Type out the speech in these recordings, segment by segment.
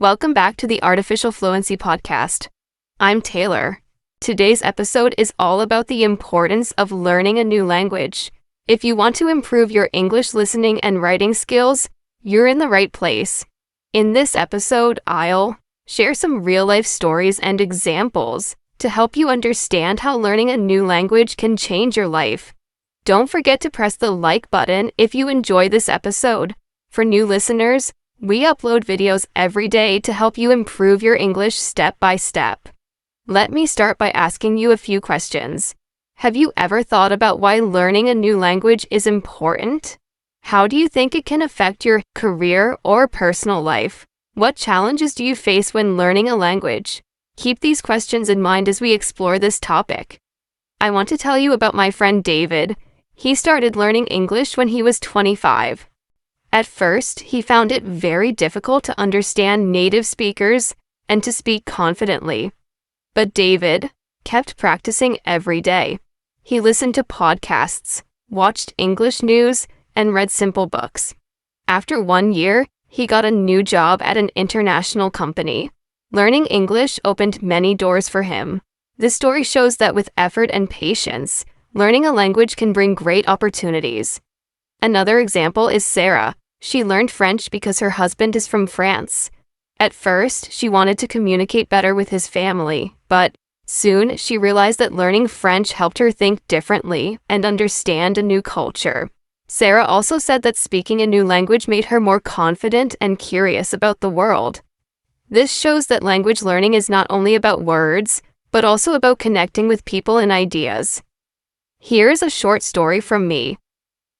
Welcome back to the Artificial Fluency Podcast. I'm Taylor. Today's episode is all about the importance of learning a new language. If you want to improve your English listening and writing skills, you're in the right place. In this episode, I'll share some real-life stories and examples to help you understand how learning a new language can change your life. Don't forget to press the like button if you enjoy this episode. For new listeners, we upload videos every day to help you improve your English step by step. Let me start by asking you a few questions. Have you ever thought about why learning a new language is important? How do you think it can affect your career or personal life? What challenges do you face when learning a language? Keep these questions in mind as we explore this topic. I want to tell you about my friend David. He started learning English when he was 25. At first, he found it very difficult to understand native speakers and to speak confidently. But David kept practicing every day. He listened to podcasts, watched English news, and read simple books. After 1 year, he got a new job at an international company. Learning English opened many doors for him. This story shows that with effort and patience, learning a language can bring great opportunities. Another example is Sarah. She learned French because her husband is from France. At first, she wanted to communicate better with his family, but soon she realized that learning French helped her think differently and understand a new culture. Sarah also said that speaking a new language made her more confident and curious about the world. This shows that language learning is not only about words, but also about connecting with people and ideas. Here's a short story from me.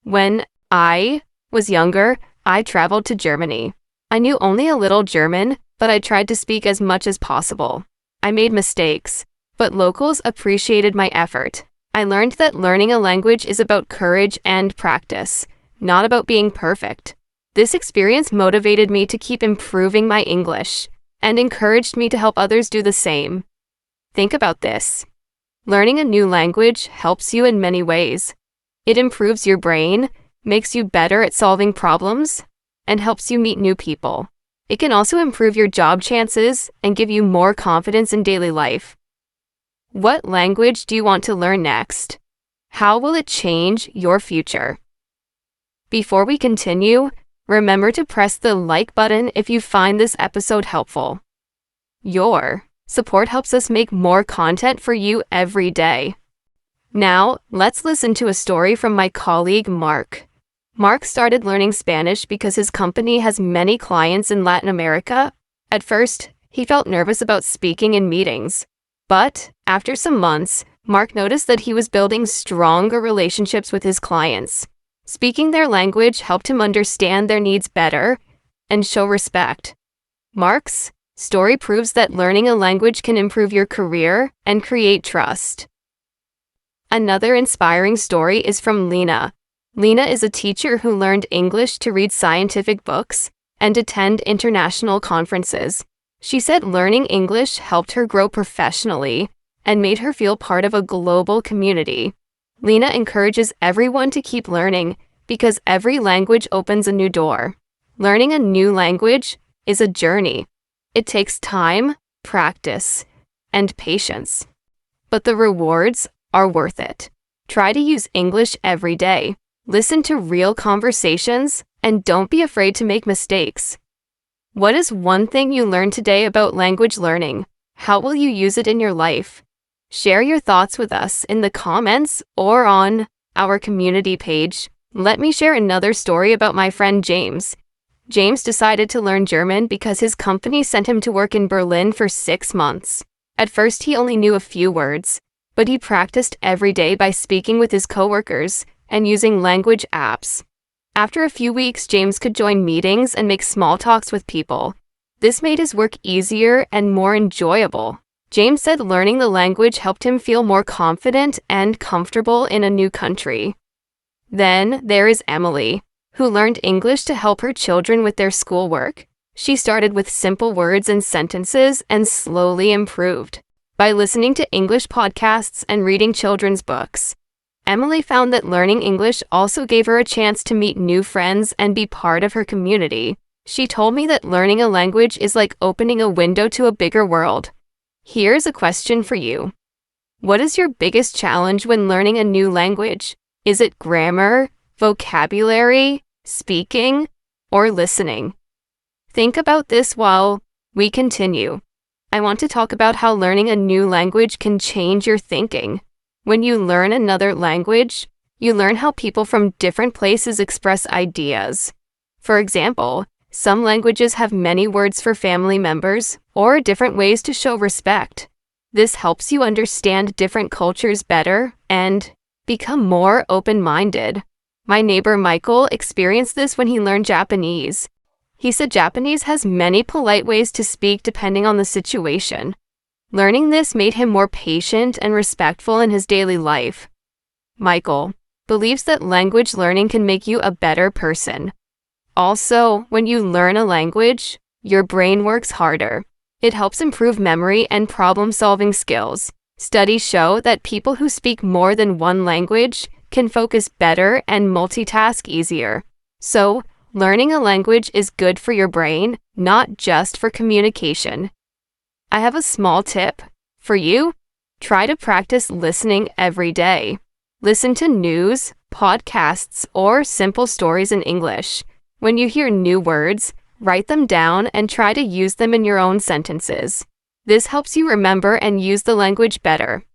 When I was younger, I traveled to Germany. I knew only a little German, but I tried to speak as much as possible. I made mistakes, but locals appreciated my effort. I learned that learning a language is about courage and practice, not about being perfect. This experience motivated me to keep improving my English and encouraged me to help others do the same. Think about this. Learning a new language helps you in many ways. It improves your brain, makes you better at solving problems, and helps you meet new people. It can also improve your job chances and give you more confidence in daily life. What language do you want to learn next? How will it change your future? Before we continue, remember to press the like button if you find this episode helpful. Your support helps us make more content for you every day. Now, let's listen to a story from my colleague Mark. Mark started learning Spanish because his company has many clients in Latin America. At first, he felt nervous about speaking in meetings. But after some months, Mark noticed that he was building stronger relationships with his clients. Speaking their language helped him understand their needs better and show respect. Mark's story proves that learning a language can improve your career and create trust. Another inspiring story is from Lena. Lena is a teacher who learned English to read scientific books and attend international conferences. She said learning English helped her grow professionally and made her feel part of a global community. Lena encourages everyone to keep learning because every language opens a new door. Learning a new language is a journey. It takes time, practice, and patience. But the rewards are worth it. Try to use English every day. Listen to real conversations, and don't be afraid to make mistakes. What is one thing you learned today about language learning? How will you use it in your life? Share your thoughts with us in the comments or on our community page. Let me share another story about my friend James. James decided to learn German because his company sent him to work in Berlin for 6 months. At first, he only knew a few words, but he practiced every day by speaking with his coworkers and using language apps. After a few weeks, James could join meetings and make small talks with people. This made his work easier and more enjoyable. James said learning the language helped him feel more confident and comfortable in a new country. Then there is Emily, who learned English to help her children with their schoolwork. She started with simple words and sentences and slowly improved by listening to English podcasts and reading children's books. Emily found that learning English also gave her a chance to meet new friends and be part of her community. She told me that learning a language is like opening a window to a bigger world. Here's a question for you. What is your biggest challenge when learning a new language? Is it grammar, vocabulary, speaking, or listening? Think about this while we continue. I want to talk about how learning a new language can change your thinking. When you learn another language, you learn how people from different places express ideas. For example, some languages have many words for family members or different ways to show respect. This helps you understand different cultures better and become more open-minded. My neighbor Michael experienced this when he learned Japanese. He said Japanese has many polite ways to speak depending on the situation. Learning this made him more patient and respectful in his daily life. Michael believes that language learning can make you a better person. Also, when you learn a language, your brain works harder. It helps improve memory and problem-solving skills. Studies show that people who speak more than one language can focus better and multitask easier. So, learning a language is good for your brain, not just for communication. I have a small tip for you. Try to practice listening every day. Listen to news, podcasts, or simple stories in English. When you hear new words, write them down and try to use them in your own sentences. This helps you remember and use the language better.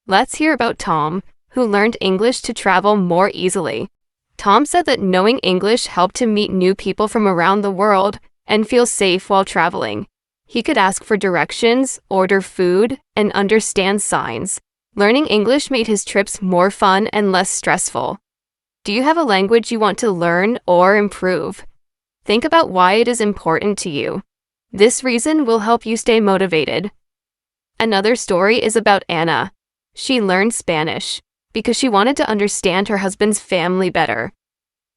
Let's hear about Tom, who learned English to travel more easily. Tom said that knowing English helped him meet new people from around the world and feel safe while traveling. He could ask for directions, order food, and understand signs. Learning English made his trips more fun and less stressful. Do you have a language you want to learn or improve? Think about why it is important to you. This reason will help you stay motivated. Another story is about Anna. She learned Spanish because she wanted to understand her husband's family better.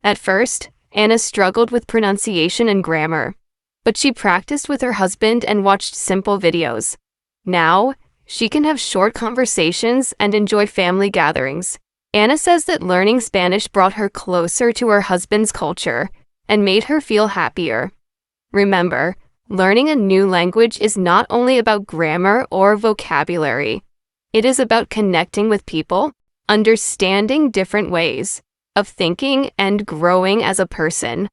At first, Anna struggled with pronunciation and grammar, but she practiced with her husband and watched simple videos. Now, she can have short conversations and enjoy family gatherings. Anna says that learning Spanish brought her closer to her husband's culture and made her feel happier. Remember, learning a new language is not only about grammar or vocabulary. It is about connecting with people, understanding different ways of thinking, and growing as a person.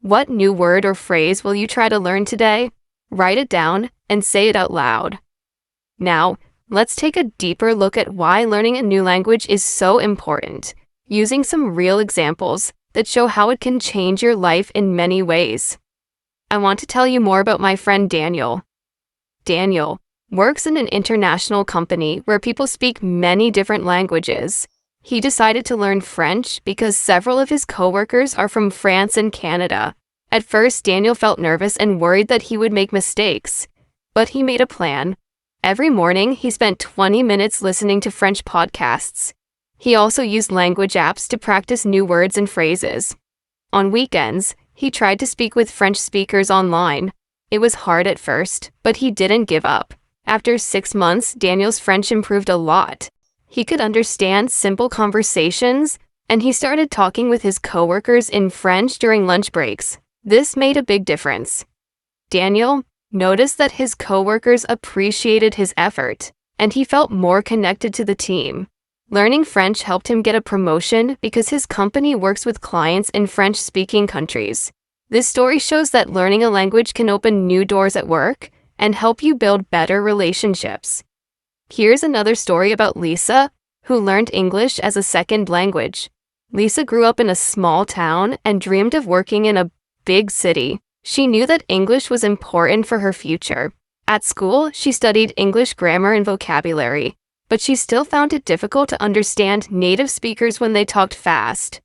What new word or phrase will you try to learn today? Write it down and say it out loud. Now, let's take a deeper look at why learning a new language is so important, using some real examples that show how it can change your life in many ways. I want to tell you more about my friend Daniel. Daniel works in an international company where people speak many different languages. He decided to learn French because several of his coworkers are from France and Canada. At first, Daniel felt nervous and worried that he would make mistakes, but he made a plan. Every morning, he spent 20 minutes listening to French podcasts. He also used language apps to practice new words and phrases. On weekends, he tried to speak with French speakers online. It was hard at first, but he didn't give up. After 6 months, Daniel's French improved a lot. He could understand simple conversations, and he started talking with his coworkers in French during lunch breaks. This made a big difference. Daniel noticed that his coworkers appreciated his effort, and he felt more connected to the team. Learning French helped him get a promotion because his company works with clients in French-speaking countries. This story shows that learning a language can open new doors at work and help you build better relationships. Here's another story about Lisa, who learned English as a second language. Lisa grew up in a small town and dreamed of working in a big city. She knew that English was important for her future. At school, she studied English grammar and vocabulary, but she still found it difficult to understand native speakers when they talked fast.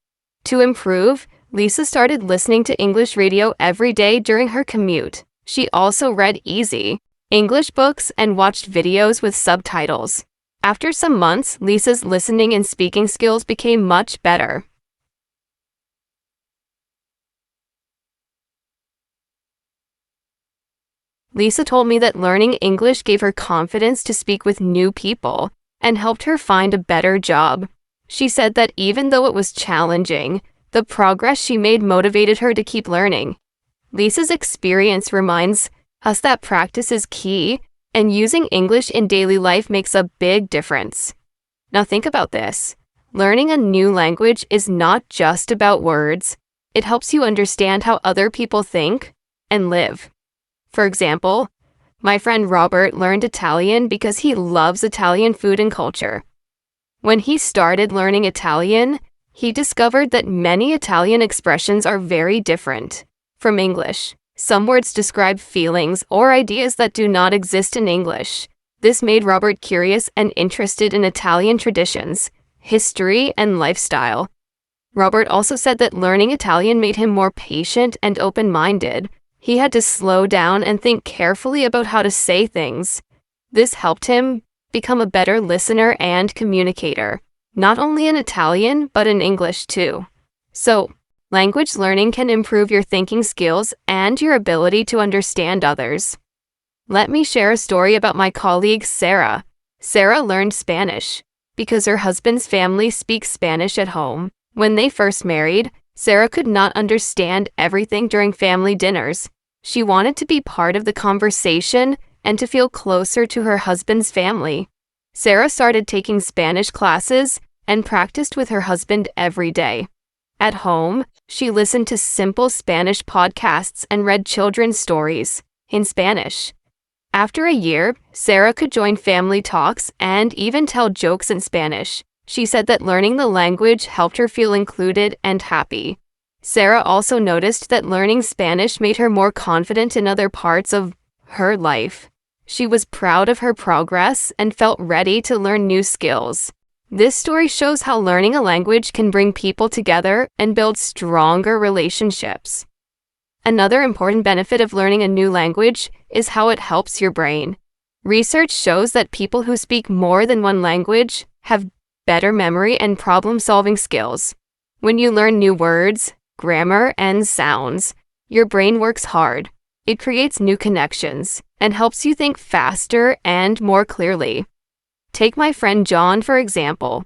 To improve, Lisa started listening to English radio every day during her commute. She also read easy English books and watched videos with subtitles. After some months, Lisa's listening and speaking skills became much better. Lisa told me that learning English gave her confidence to speak with new people and helped her find a better job. She said that even though it was challenging, the progress she made motivated her to keep learning. Lisa's experience reminds us that practice is key, and using English in daily life makes a big difference. Now think about this. Learning a new language is not just about words. It helps you understand how other people think and live. For example, my friend Robert learned Italian because he loves Italian food and culture. When he started learning Italian, he discovered that many Italian expressions are very different from English. Some words describe feelings or ideas that do not exist in English. This made Robert curious and interested in Italian traditions, history, and lifestyle. Robert also said that learning Italian made him more patient and open-minded. He had to slow down and think carefully about how to say things. This helped him become a better listener and communicator, not only in Italian, but in English too. So, language learning can improve your thinking skills and your ability to understand others. Let me share a story about my colleague Sarah. Sarah learned Spanish because her husband's family speaks Spanish at home. When they first married, Sarah could not understand everything during family dinners. She wanted to be part of the conversation and to feel closer to her husband's family. Sarah started taking Spanish classes and practiced with her husband every day. At home, she listened to simple Spanish podcasts and read children's stories in Spanish. After a year, Sarah could join family talks and even tell jokes in Spanish. She said that learning the language helped her feel included and happy. Sarah also noticed that learning Spanish made her more confident in other parts of her life. She was proud of her progress and felt ready to learn new skills. This story shows how learning a language can bring people together and build stronger relationships. Another important benefit of learning a new language is how it helps your brain. Research shows that people who speak more than one language have better memory and problem-solving skills. When you learn new words, grammar, and sounds, your brain works hard. It creates new connections and helps you think faster and more clearly. Take my friend John, for example.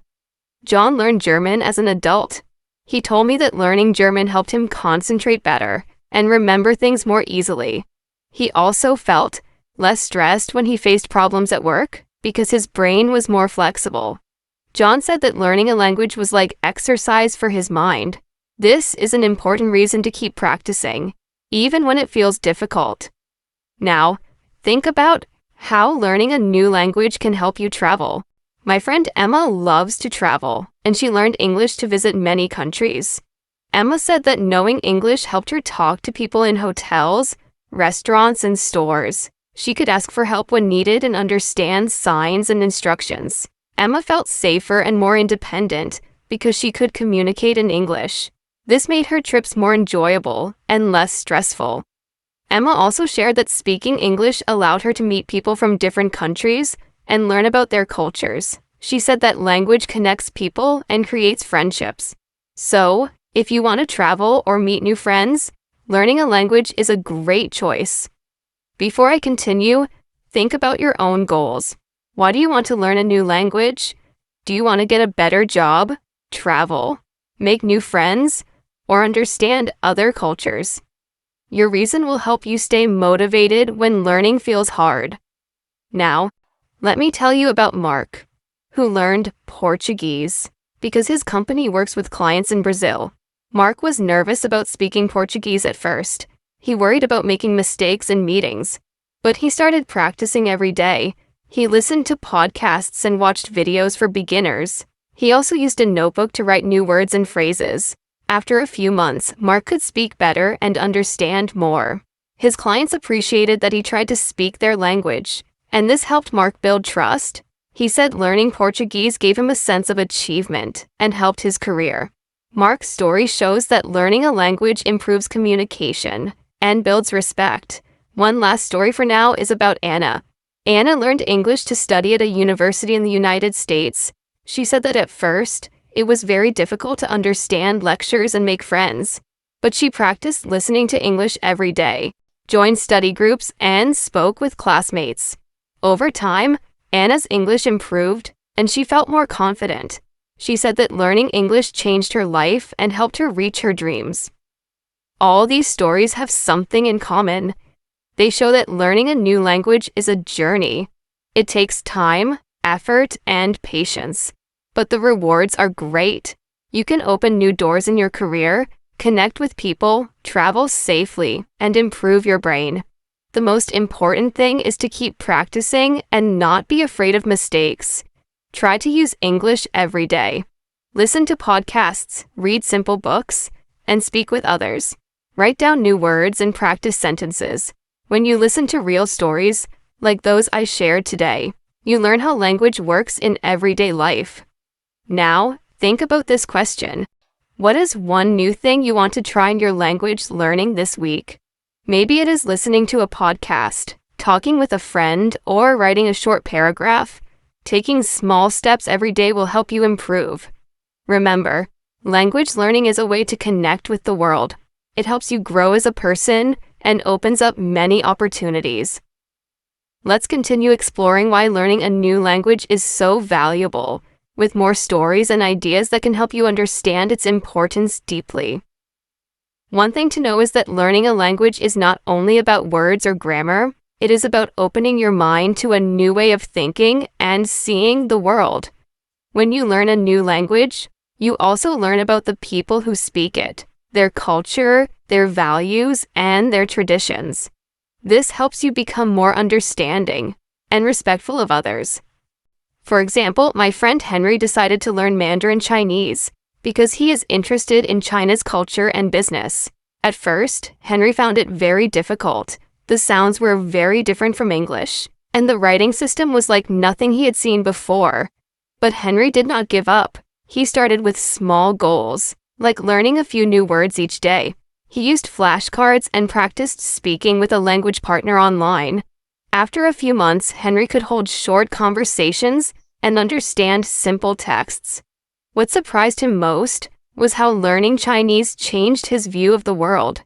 John learned German as an adult. He told me that learning German helped him concentrate better and remember things more easily. He also felt less stressed when he faced problems at work because his brain was more flexible. John said that learning a language was like exercise for his mind. This is an important reason to keep practicing, even when it feels difficult. Now, think about how learning a new language can help you travel. My friend Emma loves to travel, and she learned English to visit many countries. Emma said that knowing English helped her talk to people in hotels, restaurants, and stores. She could ask for help when needed and understand signs and instructions. Emma felt safer and more independent because she could communicate in English. This made her trips more enjoyable and less stressful. Emma also shared that speaking English allowed her to meet people from different countries and learn about their cultures. She said that language connects people and creates friendships. So, if you want to travel or meet new friends, learning a language is a great choice. Before I continue, think about your own goals. Why do you want to learn a new language? Do you want to get a better job, travel, make new friends, or understand other cultures? Your reason will help you stay motivated when learning feels hard. Now, let me tell you about Mark, who learned Portuguese because his company works with clients in Brazil. Mark was nervous about speaking Portuguese at first. He worried about making mistakes in meetings, but he started practicing every day. He listened to podcasts and watched videos for beginners. He also used a notebook to write new words and phrases. After a few months, Mark could speak better and understand more. His clients appreciated that he tried to speak their language, and this helped Mark build trust. He said learning Portuguese gave him a sense of achievement and helped his career. Mark's story shows that learning a language improves communication and builds respect. One last story for now is about Anna. Anna learned English to study at a university in the United States. She said that at first, it was very difficult to understand lectures and make friends, but she practiced listening to English every day, joined study groups, and spoke with classmates. Over time, Anna's English improved, and she felt more confident. She said that learning English changed her life and helped her reach her dreams. All these stories have something in common. They show that learning a new language is a journey. It takes time, effort, and patience. But the rewards are great. You can open new doors in your career, connect with people, travel safely, and improve your brain. The most important thing is to keep practicing and not be afraid of mistakes. Try to use English every day. Listen to podcasts, read simple books, and speak with others. Write down new words and practice sentences. When you listen to real stories, like those I shared today, you learn how language works in everyday life. Now, think about this question. What is one new thing you want to try in your language learning this week? Maybe it is listening to a podcast, talking with a friend, or writing a short paragraph. Taking small steps every day will help you improve. Remember, language learning is a way to connect with the world. It helps you grow as a person and opens up many opportunities. Let's continue exploring why learning a new language is so valuable, with more stories and ideas that can help you understand its importance deeply. One thing to know is that learning a language is not only about words or grammar, it is about opening your mind to a new way of thinking and seeing the world. When you learn a new language, you also learn about the people who speak it, their culture, their values, and their traditions. This helps you become more understanding and respectful of others. For example, my friend Henry decided to learn Mandarin Chinese because he is interested in China's culture and business. At first, Henry found it very difficult. The sounds were very different from English, and the writing system was like nothing he had seen before. But Henry did not give up. He started with small goals, like learning a few new words each day. He used flashcards and practiced speaking with a language partner online. After a few months, Henry could hold short conversations and understand simple texts. What surprised him most was how learning Chinese changed his view of the world.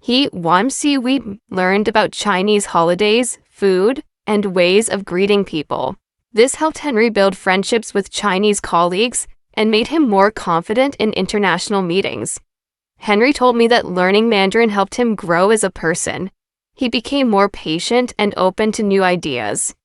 We learned about Chinese holidays, food, and ways of greeting people. This helped Henry build friendships with Chinese colleagues and made him more confident in international meetings. Henry told me that learning Mandarin helped him grow as a person. He became more patient and open to new ideas.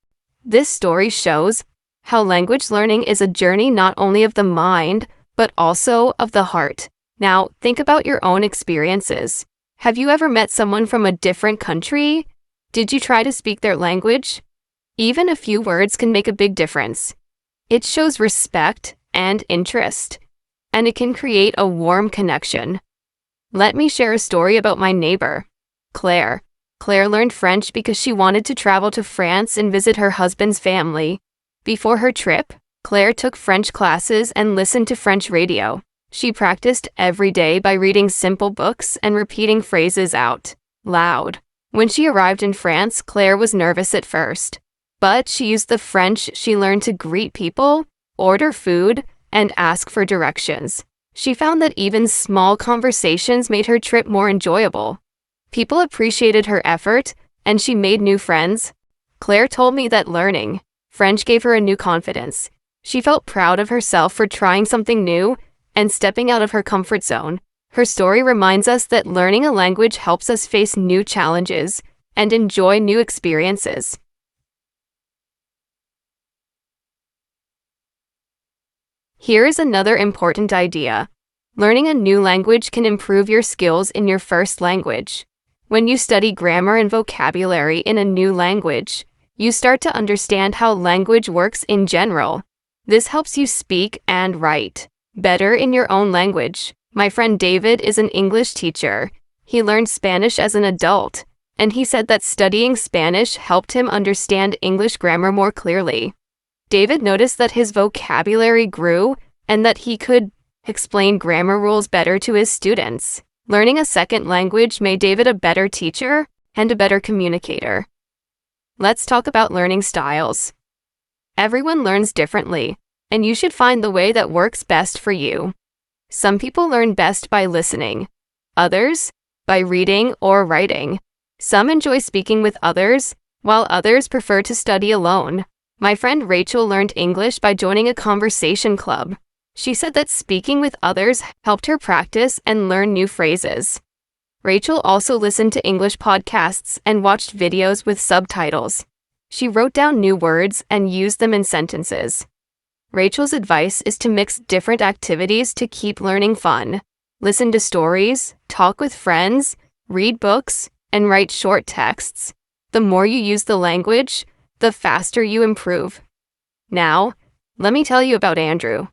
This story shows how language learning is a journey not only of the mind, but also of the heart. Now, think about your own experiences. Have you ever met someone from a different country? Did you try to speak their language? Even a few words can make a big difference. It shows respect and interest, and it can create a warm connection. Let me share a story about my neighbor, Claire. Claire learned French because she wanted to travel to France and visit her husband's family. Before her trip, Claire took French classes and listened to French radio. She practiced every day by reading simple books and repeating phrases out loud. When she arrived in France, Claire was nervous at first, but she used the French she learned to greet people, order food, and ask for directions. She found that even small conversations made her trip more enjoyable. People appreciated her effort, and she made new friends. Claire told me that learning French gave her a new confidence. She felt proud of herself for trying something new and stepping out of her comfort zone. Her story reminds us that learning a language helps us face new challenges and enjoy new experiences. Here is another important idea. Learning a new language can improve your skills in your first language. When you study grammar and vocabulary in a new language, you start to understand how language works in general. This helps you speak and write better in your own language. My friend David is an English teacher. He learned Spanish as an adult, and he said that studying Spanish helped him understand English grammar more clearly. David noticed that his vocabulary grew and that he could explain grammar rules better to his students. Learning a second language made David a better teacher and a better communicator. Let's talk about learning styles. Everyone learns differently, and you should find the way that works best for you. Some people learn best by listening, others by reading or writing. Some enjoy speaking with others, while others prefer to study alone. My friend Rachel learned English by joining a conversation club. She said that speaking with others helped her practice and learn new phrases. Rachel also listened to English podcasts and watched videos with subtitles. She wrote down new words and used them in sentences. Rachel's advice is to mix different activities to keep learning fun. Listen to stories, talk with friends, read books, and write short texts. The more you use the language, the faster you improve. Now, let me tell you about Andrew.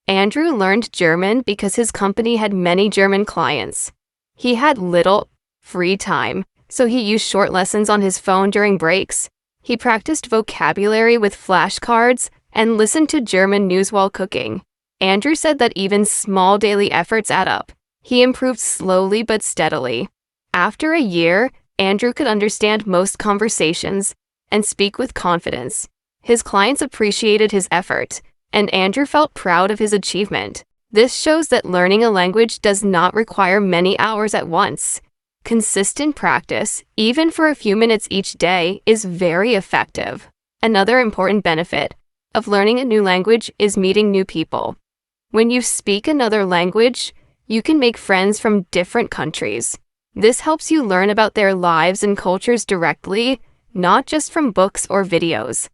Andrew learned German because his company had many German clients. He had little free time, so he used short lessons on his phone during breaks. He practiced vocabulary with flashcards and listened to German news while cooking. Andrew said that even small daily efforts add up. He improved slowly but steadily. After a year, Andrew could understand most conversations and speak with confidence. His clients appreciated his effort, and Andrew felt proud of his achievement. This shows that learning a language does not require many hours at once. Consistent practice, even for a few minutes each day, is very effective. Another important benefit of learning a new language is meeting new people. When you speak another language, you can make friends from different countries. This helps you learn about their lives and cultures directly, not just from books or videos.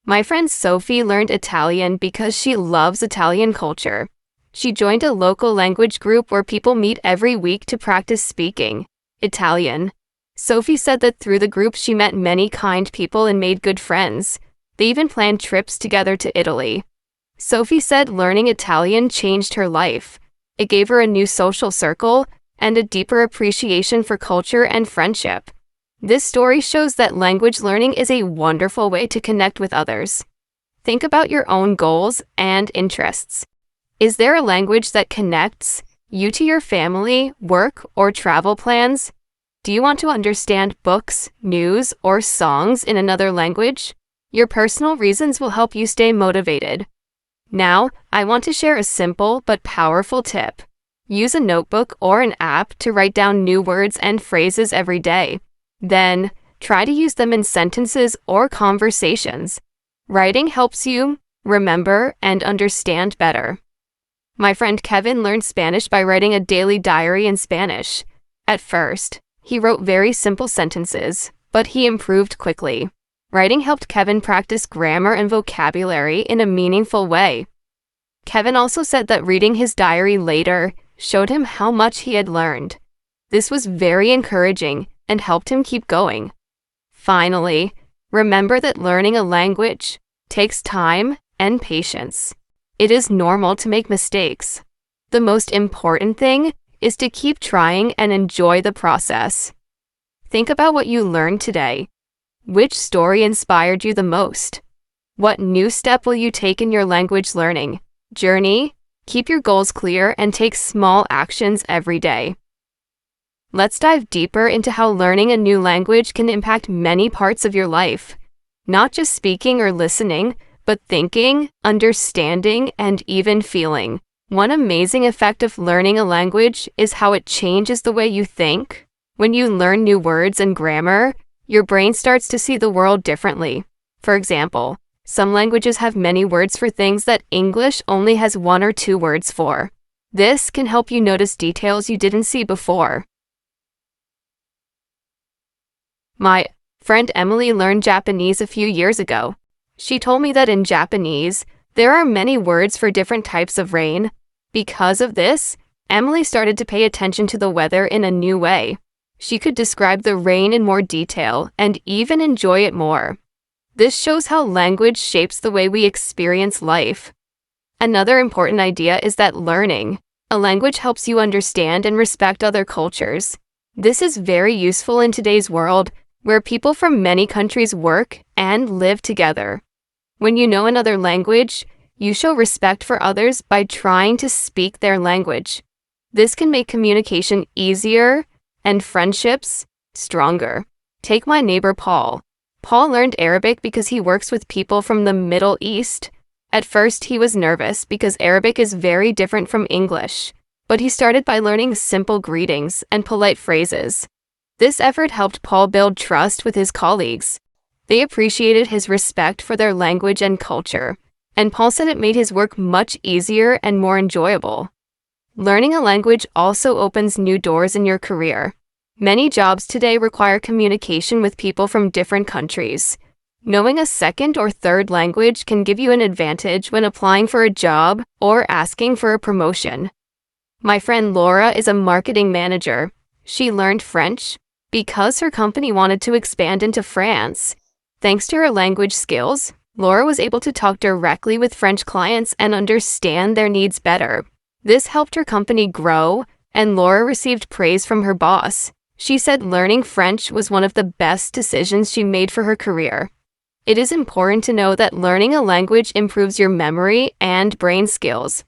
My friend Sophie learned Italian because she loves Italian culture. She joined a local language group where people meet every week to practice speaking Italian. Sophie said that through the group she met many kind people and made good friends. They even planned trips together to Italy. Sophie said learning Italian changed her life. It gave her a new social circle and a deeper appreciation for culture and friendship. This story shows that language learning is a wonderful way to connect with others. Think about your own goals and interests. Is there a language that connects you to your family, work, or travel plans? Do you want to understand books, news, or songs in another language? Your personal reasons will help you stay motivated. Now, I want to share a simple but powerful tip. Use a notebook or an app to write down new words and phrases every day. Then, try to use them in sentences or conversations. Writing helps you remember and understand better. My friend Kevin learned Spanish by writing a daily diary in Spanish. At first, he wrote very simple sentences, but he improved quickly. Writing helped Kevin practice grammar and vocabulary in a meaningful way. Kevin also said that reading his diary later showed him how much he had learned. This was very encouraging and helped him keep going. Finally, remember that learning a language takes time and patience. It is normal to make mistakes. The most important thing is to keep trying and enjoy the process. Think about what you learned today. Which story inspired you the most? What new step will you take in your language learning journey? Keep your goals clear and take small actions every day. Let's dive deeper into how learning a new language can impact many parts of your life. Not just speaking or listening, but thinking, understanding, and even feeling. One amazing effect of learning a language is how it changes the way you think. When you learn new words and grammar, your brain starts to see the world differently. For example, some languages have many words for things that English only has one or two words for. This can help you notice details you didn't see before. My friend Emily learned Japanese a few years ago. She told me that in Japanese, there are many words for different types of rain. Because of this, Emily started to pay attention to the weather in a new way. She could describe the rain in more detail and even enjoy it more. This shows how language shapes the way we experience life. Another important idea is that learning a language helps you understand and respect other cultures. This is very useful in today's world, where people from many countries work and live together. When you know another language, you show respect for others by trying to speak their language. This can make communication easier and friendships stronger. Take my neighbor Paul. Paul learned Arabic because he works with people from the Middle East. At first, he was nervous because Arabic is very different from English, but he started by learning simple greetings and polite phrases. This effort helped Paul build trust with his colleagues. They appreciated his respect for their language and culture, and Paul said it made his work much easier and more enjoyable. Learning a language also opens new doors in your career. Many jobs today require communication with people from different countries. Knowing a second or third language can give you an advantage when applying for a job or asking for a promotion. My friend Laura is a marketing manager. She learned French because her company wanted to expand into France. Thanks to her language skills, Laura was able to talk directly with French clients and understand their needs better. This helped her company grow, and Laura received praise from her boss. She said learning French was one of the best decisions she made for her career. It is important to know that learning a language improves your memory and brain skills.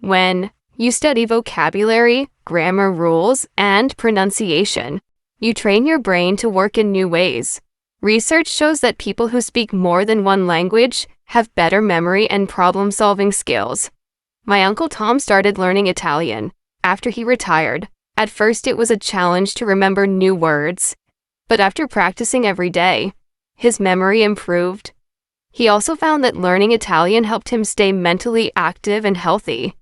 When you study vocabulary, grammar rules, and pronunciation, you train your brain to work in new ways. Research shows that people who speak more than one language have better memory and problem-solving skills. My Uncle Tom started learning Italian after he retired. At first, it was a challenge to remember new words, but after practicing every day, his memory improved. He also found that learning Italian helped him stay mentally active and healthy.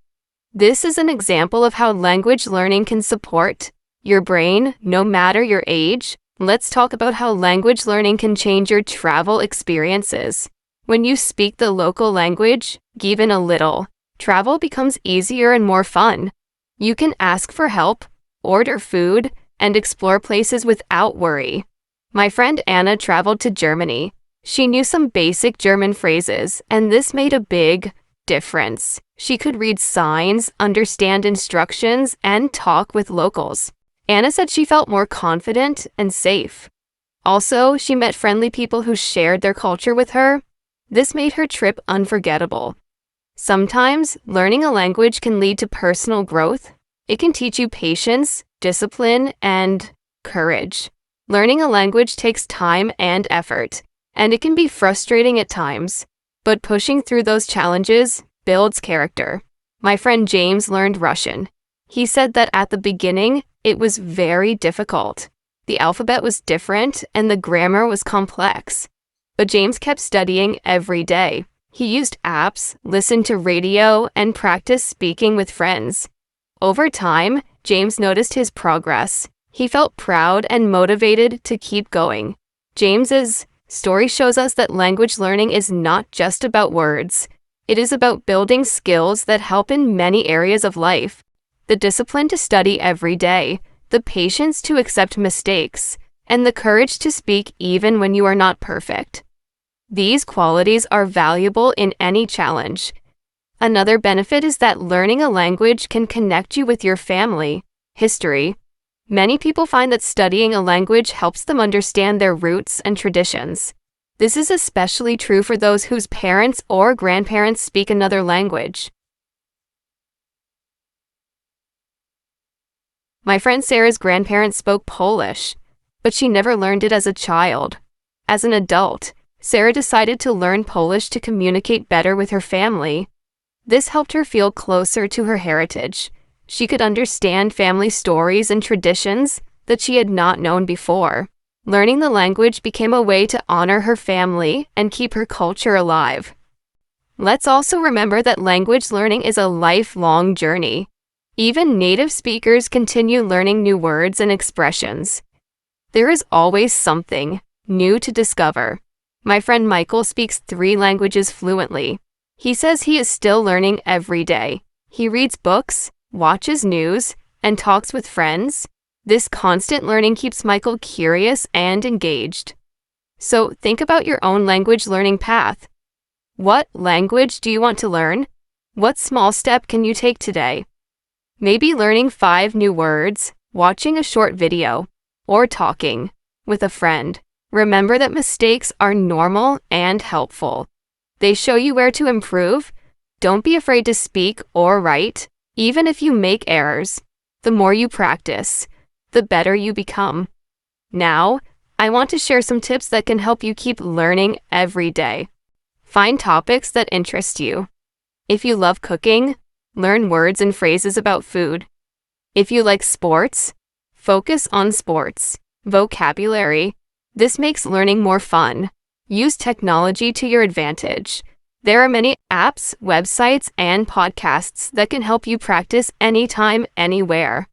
This is an example of how language learning can support your brain, no matter your age. Let's talk about how language learning can change your travel experiences. When you speak the local language, even a little, travel becomes easier and more fun. You can ask for help, order food, and explore places without worry. My friend Anna traveled to Germany. She knew some basic German phrases, and this made a big difference. She could read signs, understand instructions, and talk with locals. Anna said she felt more confident and safe. Also, she met friendly people who shared their culture with her. This made her trip unforgettable. Sometimes, learning a language can lead to personal growth. It can teach you patience, discipline, and courage. Learning a language takes time and effort, and it can be frustrating at times. But pushing through those challenges builds character. My friend James learned Russian. He said that at the beginning, it was very difficult. The alphabet was different and the grammar was complex. But James kept studying every day. He used apps, listened to radio, and practiced speaking with friends. Over time, James noticed his progress. He felt proud and motivated to keep going. James's story shows us that language learning is not just about words. It is about building skills that help in many areas of life. The discipline to study every day, the patience to accept mistakes, and the courage to speak even when you are not perfect. These qualities are valuable in any challenge. Another benefit is that learning a language can connect you with your family, history. Many people find that studying a language helps them understand their roots and traditions. This is especially true for those whose parents or grandparents speak another language. My friend Sarah's grandparents spoke Polish, but she never learned it as a child. As an adult, Sarah decided to learn Polish to communicate better with her family. This helped her feel closer to her heritage. She could understand family stories and traditions that she had not known before. Learning the language became a way to honor her family and keep her culture alive. Let's also remember that language learning is a lifelong journey. Even native speakers continue learning new words and expressions. There is always something new to discover. My friend Michael speaks 3 languages fluently. He says he is still learning every day. He reads books, watches news, and talks with friends. This constant learning keeps Michael curious and engaged. So think about your own language learning path. What language do you want to learn? What small step can you take today? Maybe learning 5 new words, watching a short video, or talking with a friend. Remember that mistakes are normal and helpful. They show you where to improve. Don't be afraid to speak or write, even if you make errors. The more you practice, the better you become. Now, I want to share some tips that can help you keep learning every day. Find topics that interest you. If you love cooking, learn words and phrases about food. If you like sports, focus on sports. Vocabulary. This makes learning more fun. Use technology to your advantage. There are many apps, websites, and podcasts that can help you practice anytime, anywhere.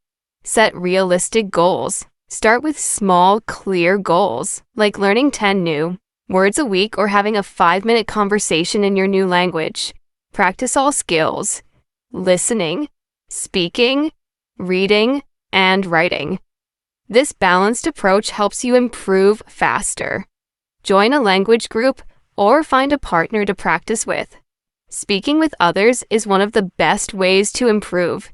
Set realistic goals. Start with small, clear goals, like learning 10 new words a week or having a 5-minute conversation in your new language. Practice all skills: listening, speaking, reading, and writing. This balanced approach helps you improve faster. Join a language group or find a partner to practice with. Speaking with others is one of the best ways to improve.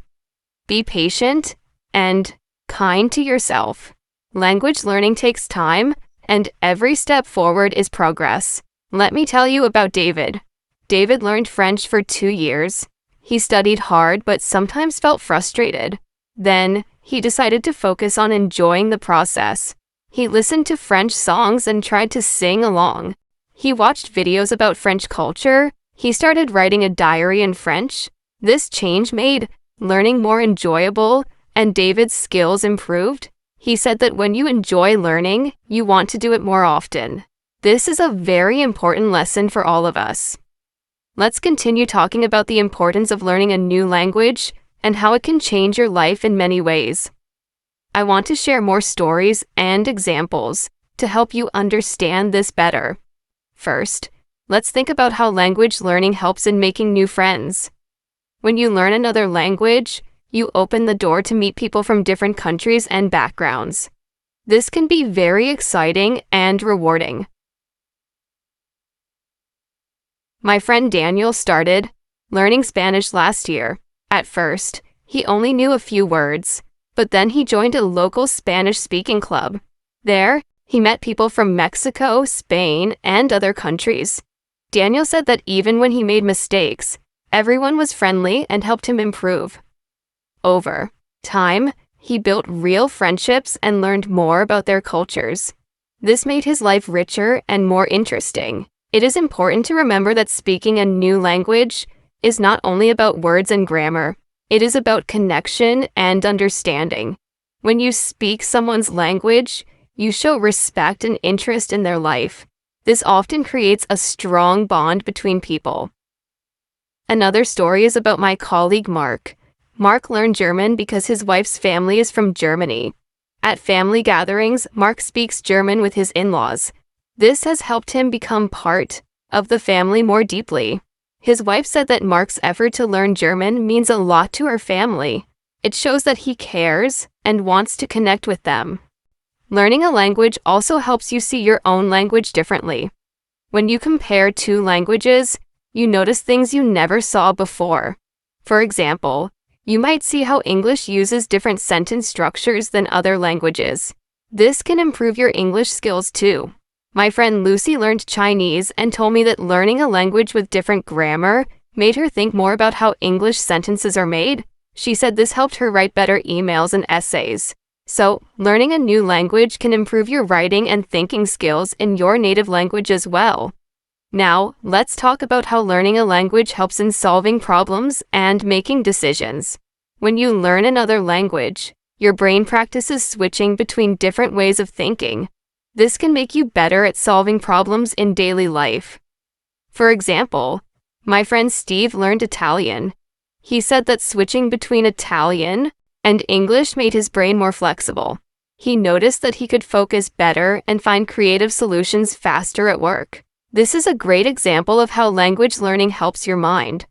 Be patient and kind to yourself. Language learning takes time, and every step forward is progress. Let me tell you about David. David learned French for 2 years. He studied hard but sometimes felt frustrated. Then, he decided to focus on enjoying the process. He listened to French songs and tried to sing along. He watched videos about French culture. He started writing a diary in French. This change made learning more enjoyable, and David's skills improved. He said that when you enjoy learning, you want to do it more often. This is a very important lesson for all of us. Let's continue talking about the importance of learning a new language and how it can change your life in many ways. I want to share more stories and examples to help you understand this better. First, let's think about how language learning helps in making new friends. When you learn another language, you open the door to meet people from different countries and backgrounds. This can be very exciting and rewarding. My friend Daniel started learning Spanish last year. At first, he only knew a few words, but then he joined a local Spanish-speaking club. There, he met people from Mexico, Spain, and other countries. Daniel said that even when he made mistakes, everyone was friendly and helped him improve. Over time, he built real friendships and learned more about their cultures. This made his life richer and more interesting. It is important to remember that speaking a new language is not only about words and grammar. It is about connection and understanding. When you speak someone's language, you show respect and interest in their life. This often creates a strong bond between people. Another story is about my colleague Mark. Mark learned German because his wife's family is from Germany. At family gatherings, Mark speaks German with his in-laws. This has helped him become part of the family more deeply. His wife said that Mark's effort to learn German means a lot to her family. It shows that he cares and wants to connect with them. Learning a language also helps you see your own language differently. When you compare two languages, you notice things you never saw before. For example, you might see how English uses different sentence structures than other languages. This can improve your English skills too. My friend Lucy learned Chinese and told me that learning a language with different grammar made her think more about how English sentences are made. She said this helped her write better emails and essays. So, learning a new language can improve your writing and thinking skills in your native language as well. Now, let's talk about how learning a language helps in solving problems and making decisions. When you learn another language, your brain practices switching between different ways of thinking. This can make you better at solving problems in daily life. For example, my friend Steve learned Italian. He said that switching between Italian and English made his brain more flexible. He noticed that he could focus better and find creative solutions faster at work. This is a great example of how language learning helps your mind.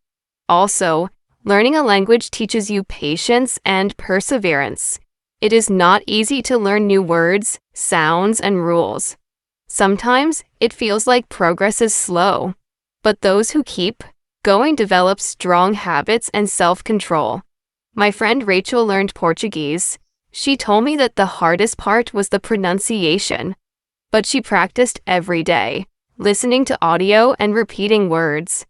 Also, learning a language teaches you patience and perseverance. It is not easy to learn new words, sounds, and rules. Sometimes it feels like progress is slow, but those who keep going develop strong habits and self-control. My friend Rachel learned Portuguese. She told me that the hardest part was the pronunciation, but she practiced every day, listening to audio and repeating words.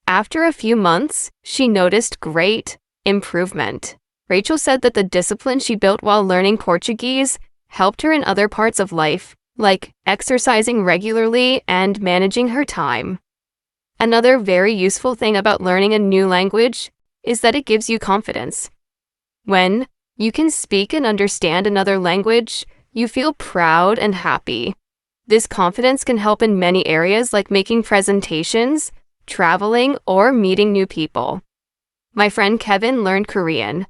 After a few months, she noticed great improvement. Rachel said that the discipline she built while learning Portuguese helped her in other parts of life, like exercising regularly and managing her time. Another very useful thing about learning a new language is that it gives you confidence. When you can speak and understand another language, you feel proud and happy. This confidence can help in many areas like making presentations, traveling, or meeting new people. My friend Kevin learned Korean.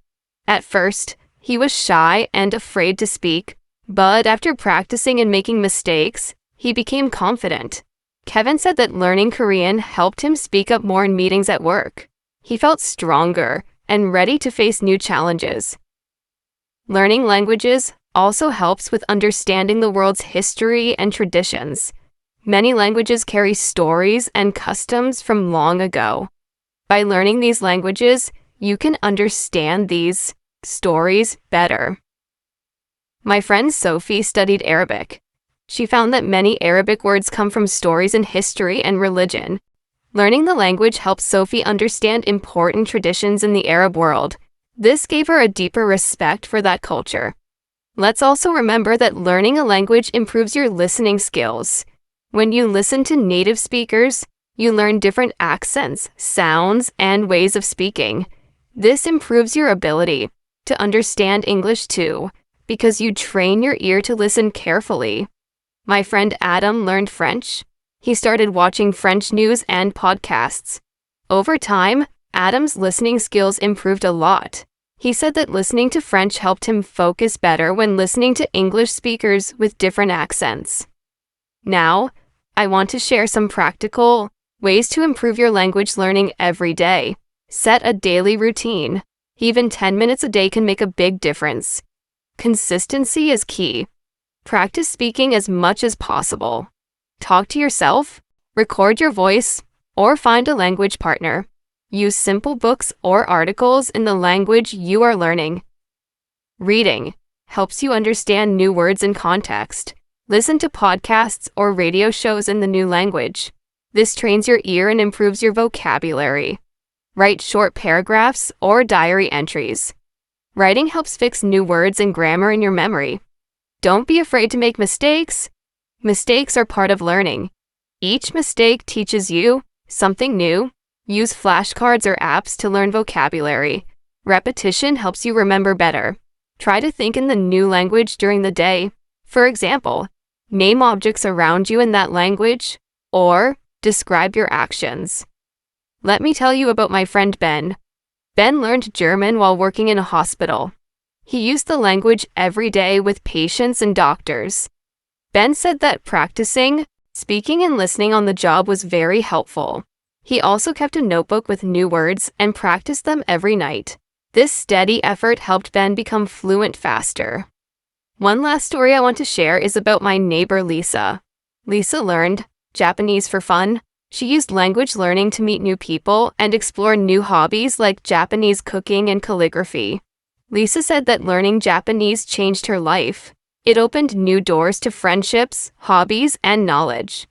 At first, he was shy and afraid to speak, But after practicing and making mistakes, he became confident. Kevin said that learning Korean helped him speak up more in meetings at work. He felt stronger and ready to face new challenges. Learning languages also helps with understanding the world's history and traditions. Many languages carry stories and customs from long ago. By learning these languages, you can understand these stories better. My friend Sophie studied Arabic. She found that many Arabic words come from stories in history and religion. Learning the language helped Sophie understand important traditions in the Arab world. This gave her a deeper respect for that culture. Let's also remember that learning a language improves your listening skills. When you listen to native speakers, you learn different accents, sounds, and ways of speaking. This improves your ability to understand English too, because you train your ear to listen carefully. My friend Adam learned French. He started watching French news and podcasts. Over time, Adam's listening skills improved a lot. He said that listening to French helped him focus better when listening to English speakers with different accents. Now, I want to share some practical ways to improve your language learning every day. Set a daily routine. Even 10 minutes a day can make a big difference. Consistency is key. Practice speaking as much as possible. Talk to yourself, record your voice, or find a language partner. Use simple books or articles in the language you are learning. Reading helps you understand new words in context. Listen to podcasts or radio shows in the new language. This trains your ear and improves your vocabulary. Write short paragraphs or diary entries. Writing helps fix new words and grammar in your memory. Don't be afraid to make mistakes. Mistakes are part of learning. Each mistake teaches you something new. Use flashcards or apps to learn vocabulary. Repetition helps you remember better. Try to think in the new language during the day. For example, name objects around you in that language, or describe your actions. Let me tell you about my friend Ben. Ben learned German while working in a hospital. He used the language every day with patients and doctors. Ben said that practicing, speaking, and listening on the job was very helpful. He also kept a notebook with new words and practiced them every night. This steady effort helped Ben become fluent faster. One last story I want to share is about my neighbor Lisa. Lisa learned Japanese for fun. She used language learning to meet new people and explore new hobbies like Japanese cooking and calligraphy. Lisa said that learning Japanese changed her life. It opened new doors to friendships, hobbies, and knowledge.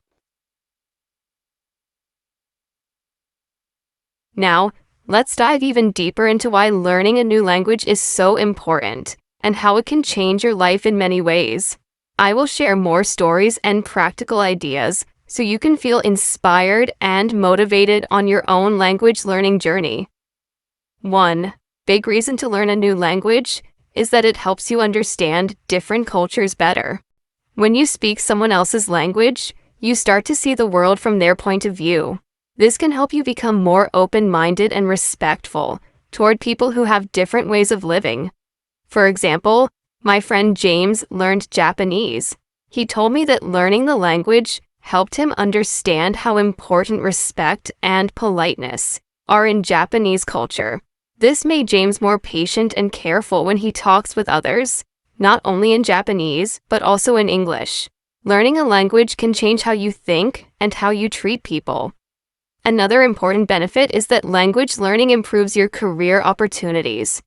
Now, let's dive even deeper into why learning a new language is so important and how it can change your life in many ways. I will share more stories and practical ideas so you can feel inspired and motivated on your own language learning journey. 1 big reason to learn a new language is that it helps you understand different cultures better. When you speak someone else's language, you start to see the world from their point of view. This can help you become more open-minded and respectful toward people who have different ways of living. For example, my friend James learned Japanese. He told me that learning the language helped him understand how important respect and politeness are in Japanese culture. This made James more patient and careful when he talks with others, not only in Japanese, but also in English. Learning a language can change how you think and how you treat people. Another important benefit is that language learning improves your career opportunities.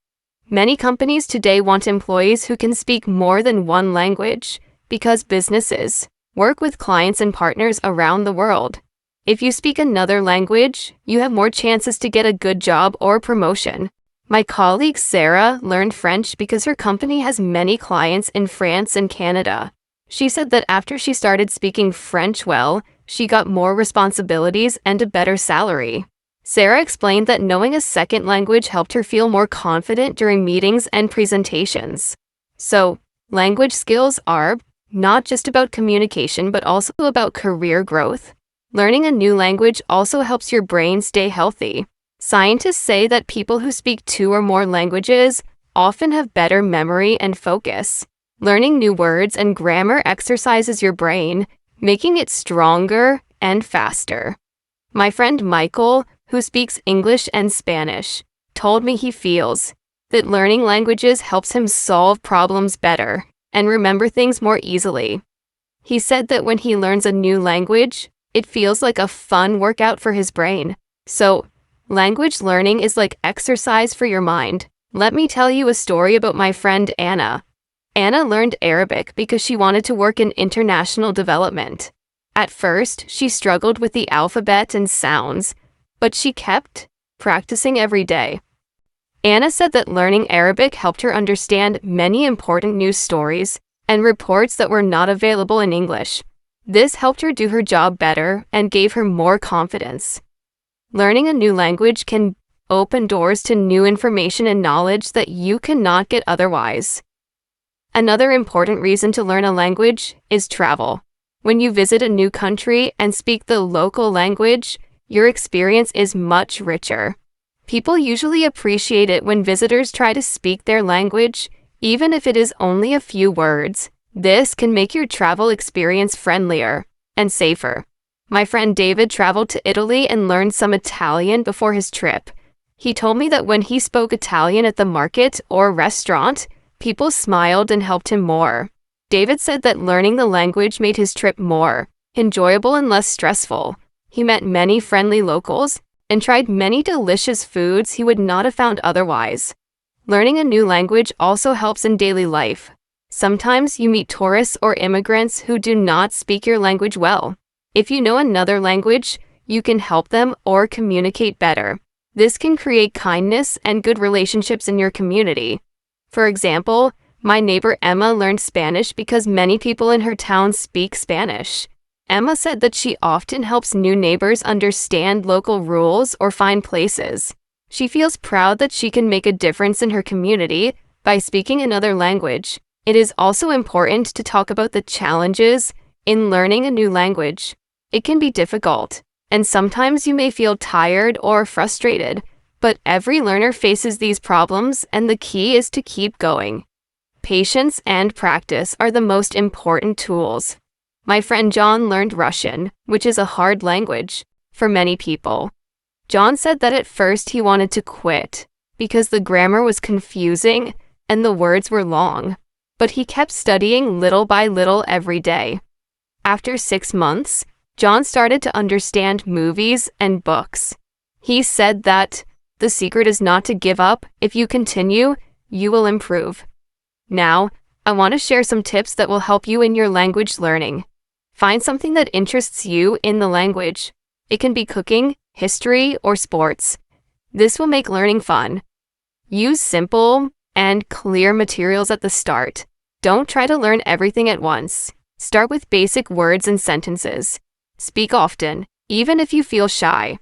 Many companies today want employees who can speak more than one language because businesses work with clients and partners around the world. If you speak another language, you have more chances to get a good job or promotion. My colleague Sarah learned French because her company has many clients in France and Canada. She said that after she started speaking French well, she got more responsibilities and a better salary. Sarah explained that knowing a second language helped her feel more confident during meetings and presentations. So, language skills are not just about communication, but also about career growth. Learning a new language also helps your brain stay healthy. Scientists say that people who speak 2 or more languages often have better memory and focus. Learning new words and grammar exercises your brain, making it stronger and faster. My friend Michael, who speaks English and Spanish, told me he feels that learning languages helps him solve problems better and remember things more easily. He said that when he learns a new language, it feels like a fun workout for his brain. So, language learning is like exercise for your mind. Let me tell you a story about my friend Anna. Anna learned Arabic because she wanted to work in international development. At first, she struggled with the alphabet and sounds, but she kept practicing every day. Anna said that learning Arabic helped her understand many important news stories and reports that were not available in English. This helped her do her job better and gave her more confidence. Learning a new language can open doors to new information and knowledge that you cannot get otherwise. Another important reason to learn a language is travel. When you visit a new country and speak the local language, your experience is much richer. People usually appreciate it when visitors try to speak their language, even if it is only a few words. This can make your travel experience friendlier and safer. My friend David traveled to Italy and learned some Italian before his trip. He told me that when he spoke Italian at the market or restaurant, people smiled and helped him more. David said that learning the language made his trip more enjoyable and less stressful. He met many friendly locals and tried many delicious foods he would not have found otherwise. Learning a new language also helps in daily life. Sometimes you meet tourists or immigrants who do not speak your language well. If you know another language, you can help them or communicate better. This can create kindness and good relationships in your community. For example, my neighbor Emma learned Spanish because many people in her town speak Spanish. Emma said that she often helps new neighbors understand local rules or find places. She feels proud that she can make a difference in her community by speaking another language. It is also important to talk about the challenges in learning a new language. It can be difficult, and sometimes you may feel tired or frustrated, but every learner faces these problems, and the key is to keep going. Patience and practice are the most important tools. My friend John learned Russian, which is a hard language for many people. John said that at first he wanted to quit because the grammar was confusing and the words were long, but he kept studying little by little every day. After 6 months, John started to understand movies and books. He said that the secret is not to give up. If you continue, you will improve. Now, I want to share some tips that will help you in your language learning. Find something that interests you in the language. It can be cooking, history, or sports. This will make learning fun. Use simple and clear materials at the start. Don't try to learn everything at once. Start with basic words and sentences. Speak often, even if you feel shy.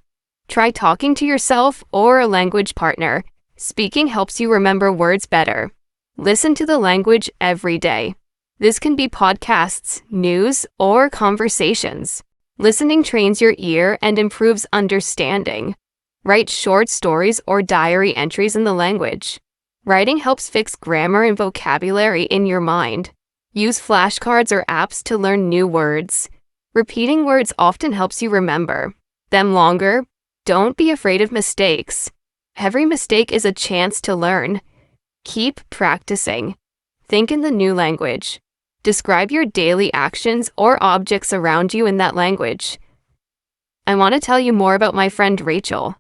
Try talking to yourself or a language partner. Speaking helps you remember words better. Listen to the language every day. This can be podcasts, news, or conversations. Listening trains your ear and improves understanding. Write short stories or diary entries in the language. Writing helps fix grammar and vocabulary in your mind. Use flashcards or apps to learn new words. Repeating words often helps you remember them longer. Don't be afraid of mistakes. Every mistake is a chance to learn. Keep practicing. Think in the new language. Describe your daily actions or objects around you in that language. I want to tell you more about my friend Rachel.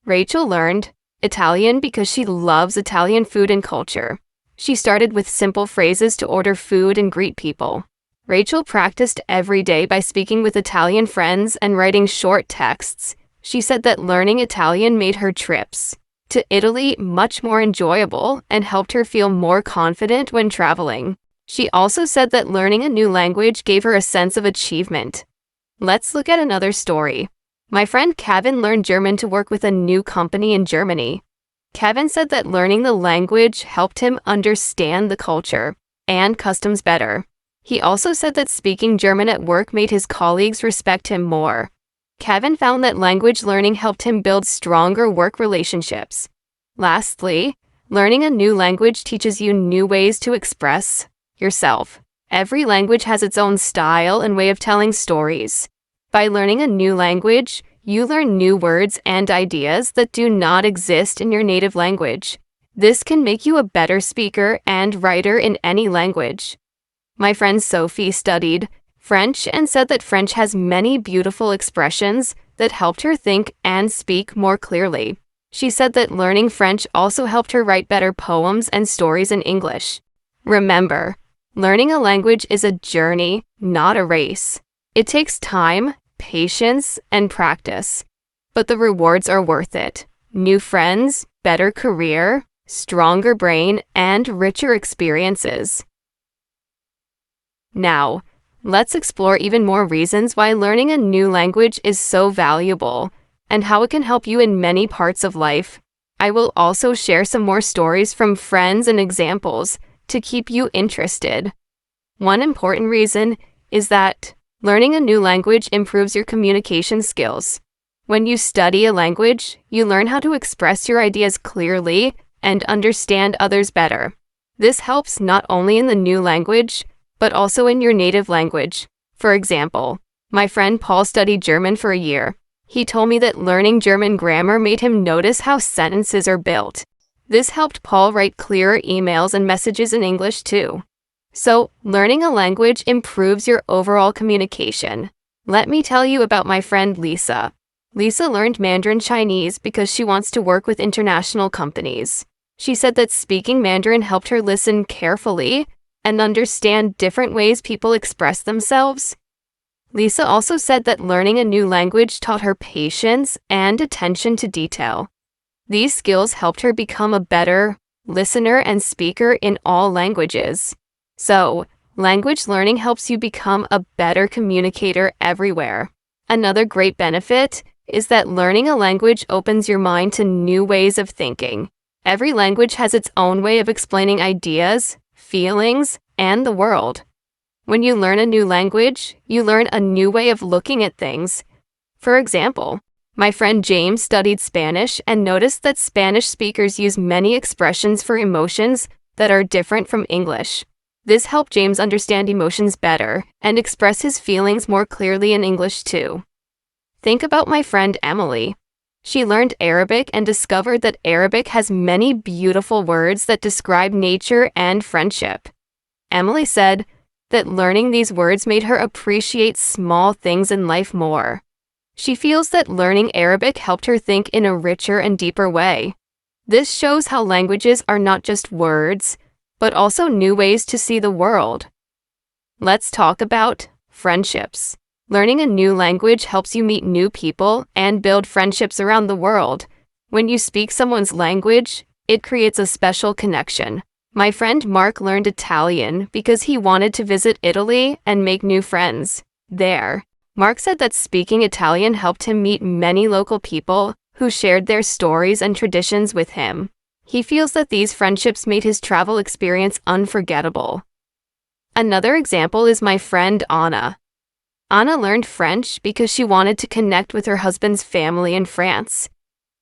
Rachel learned Italian because she loves Italian food and culture. She started with simple phrases to order food and greet people. Rachel practiced every day by speaking with Italian friends and writing short texts. She said that learning Italian made her trips to Italy much more enjoyable and helped her feel more confident when traveling. She also said that learning a new language gave her a sense of achievement. Let's look at another story. My friend Kevin learned German to work with a new company in Germany. Kevin said that learning the language helped him understand the culture and customs better. He also said that speaking German at work made his colleagues respect him more. Kevin found that language learning helped him build stronger work relationships. Lastly, learning a new language teaches you new ways to express yourself. Every language has its own style and way of telling stories. By learning a new language, you learn new words and ideas that do not exist in your native language. This can make you a better speaker and writer in any language. My friend Sophie studied French and said that French has many beautiful expressions that helped her think and speak more clearly. She said that learning French also helped her write better poems and stories in English. Remember, learning a language is a journey, not a race. It takes time, patience, and practice, but the rewards are worth it. New friends, better career, stronger brain, and richer experiences. Now, let's explore even more reasons why learning a new language is so valuable and how it can help you in many parts of life. I will also share some more stories from friends and examples to keep you interested. One important reason is that learning a new language improves your communication skills. When you study a language, you learn how to express your ideas clearly and understand others better. This helps not only in the new language, but also in your native language. For example, my friend Paul studied German for a year. He told me that learning German grammar made him notice how sentences are built. This helped Paul write clearer emails and messages in English too. So, learning a language improves your overall communication. Let me tell you about my friend Lisa. Lisa learned Mandarin Chinese because she wants to work with international companies. She said that speaking Mandarin helped her listen carefully and understand different ways people express themselves. Lisa also said that learning a new language taught her patience and attention to detail. These skills helped her become a better listener and speaker in all languages. So, language learning helps you become a better communicator everywhere. Another great benefit is that learning a language opens your mind to new ways of thinking. Every language has its own way of explaining ideas, feelings, and the world. When you learn a new language, you learn a new way of looking at things. For example, my friend James studied Spanish and noticed that Spanish speakers use many expressions for emotions that are different from English. This helped James understand emotions better and express his feelings more clearly in English too. Think about my friend Emily. She learned Arabic and discovered that Arabic has many beautiful words that describe nature and friendship. Emily said that learning these words made her appreciate small things in life more. She feels that learning Arabic helped her think in a richer and deeper way. This shows how languages are not just words, but also new ways to see the world. Let's talk about friendships. Learning a new language helps you meet new people and build friendships around the world. When you speak someone's language, it creates a special connection. My friend Mark learned Italian because he wanted to visit Italy and make new friends there. Mark said that speaking Italian helped him meet many local people who shared their stories and traditions with him. He feels that these friendships made his travel experience unforgettable. Another example is my friend Anna. Anna learned French because she wanted to connect with her husband's family in France.